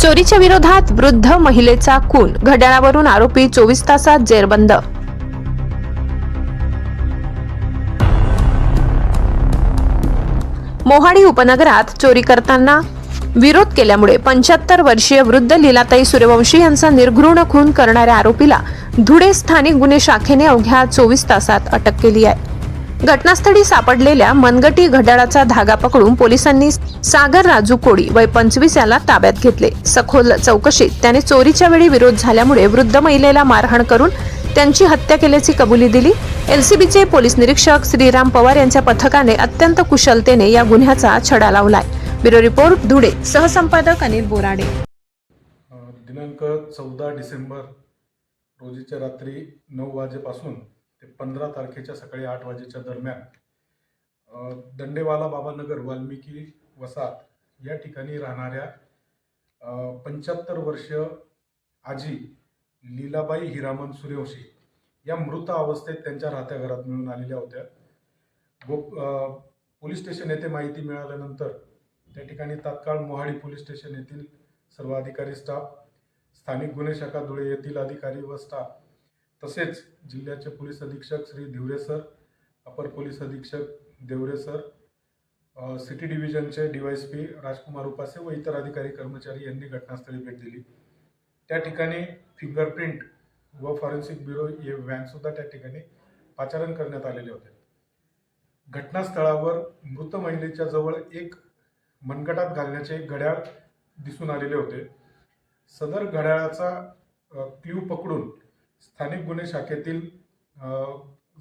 चोरीच्या विरोधात वृद्ध महिलेचा खून, घड्याळावरून आरोपी 24 तासात जेरबंद। मोहाडी उपनगरात चोरी करताना विरोध केल्यामुळे 75 वर्षीय वृद्ध लीलाताई सूर्यवंशी यांचा निर्घृण खून करणाऱ्या आरोपीला धुळे स्थानिक गुन्हे शाखेने अवघ्या 24 तासात अटक केली आहे। घटनास्थळी सापडलेल्या मनगटी घड्याळाचा धागा पकडून पोलिसांनी सागर राजू कोळी वय 25 याला ताब्यात घेतले। सखोल चौकशीत त्याने चोरीच्या वेळी विरोध झाल्यामुळे वृद्ध महिलेला मारहाण करून त्यांची हत्या केल्याची कबुली दिली। एलसीबीचे पोलीस निरीक्षक श्रीराम पवार यांच्या पथकाने अत्यंत कुशलतेने या गुन्ह्याचा छडा लावलाय। Bureau report, Dhule. सहसंपादक अनिल बोराडे। दिनांक 14 डिसेंबर रोजीच्या रात्री 9 वाजेपासून ते 15 तारखेच्या सकाळी 8 वाजेच्या दरम्यान दंडेवाला बाबानगर वाल्मिकी वसाहत या ठिकाणी राहणाऱ्या 75 वर्षीय आजी लीलाबाई हिरामन सूर्यवंशी या मृत अवस्थेत त्यांच्या राहत्या घरात मिळून आलेल्या होत्या। पोलीस स्टेशन येथे माहिती मिळाल्यानंतर त्या ठिकाणी तात्काळ मोहाडी पोलीस स्टेशन येथील सर्व अधिकारी स्टाफ, स्थानिक गुन्हे शाखा धुळे येथील अधिकारी व स्टाफ, तसेच जिल्ह्याचे पोलीस अधीक्षक श्री धिवरे सर, अपर पोलीस अधीक्षक देवरे सर, सिटी डिव्हिजनचे डीवायएसपी राजकुमार उपासे व इतर अधिकारी कर्मचारी यांनी घटनास्थळी भेट दिली। त्या ठिकाणी फिंगरप्रिंट व फॉरेन्सिक ब्युरो हे व्हॅन सुद्धा त्या ठिकाणी पाचारण करण्यात आलेले होते। घटनास्थळावर मृत महिलेच्या जवळ एक मनगटात घालण्याचे एक घड्याळ दिसून आलेले होते। सदर घड्याळाचा क्ल्यू पकडून स्थानिक गुन्हे शाखेतील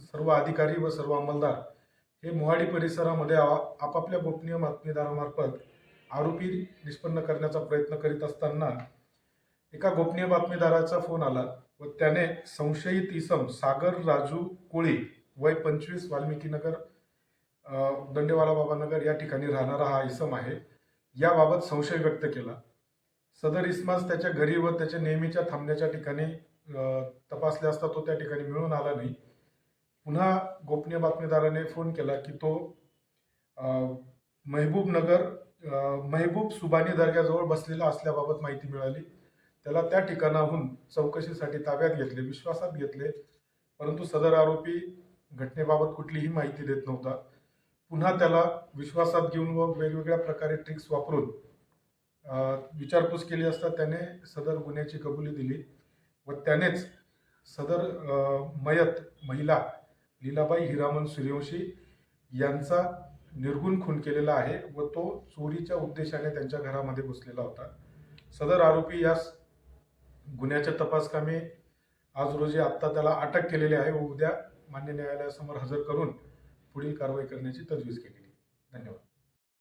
सर्व अधिकारी व सर्व अंमलदार हे मोहाडी परिसरामध्ये आपापल्या गोपनीय बातमीदारामार्फत आरोपी निष्पन्न करण्याचा प्रयत्न करीत असताना एका गोपनीय बातमीदाराचा फोन आला व त्याने संशयित इसम सागर राजू कोळी वय 25 वाल्मिकी नगर दंडेवाला बाबानगर या ठिकाणी राहणारा हा इसम आहे याबाबत संशय व्यक्त केला। सदर इसमास त्याच्या घरी व त्याच्या नेहमीच्या थांबण्याच्या ठिकाणी तपासले असता तो त्या ठिकाणी मिळून आला नाही। पुन्हा गोपनीय बातमीदाराने फोन केला की तो महबूब सुबानी दर्ग्याजवळ बसलेला असल्याबाबत माहिती मिळाली। त्याला त्या ठिकाणाहून चौकशीसाठी ताब्यात घेतले, विश्वासात घेतले, परंतु सदर आरोपी घटनेबाबत कुठलीही माहिती देत नव्हता। पुन्हा त्याला विश्वासात घेऊन व वेगवेगळ्या प्रकारे ट्रिक्स वापरून विचारपूस केली असता त्याने सदर गुन्ह्याची कबुली दिली व त्यानेच सदर मयत महिला लीलाबाई हिरामन सूर्यवंशी यांचा निर्घृण खून केलेला आहे व तो चोरीच्या उद्देशाने त्यांच्या घरामध्ये घुसलेला होता। सदर आरोपी या गुन्ह्याच्या तपासकामी आज रोजी आत्ता त्याला अटक केलेली आहे व उद्या मान्य न्यायालयासमोर हजर करून पुढील कारवाई करण्याची तजवीज केलेली। धन्यवाद।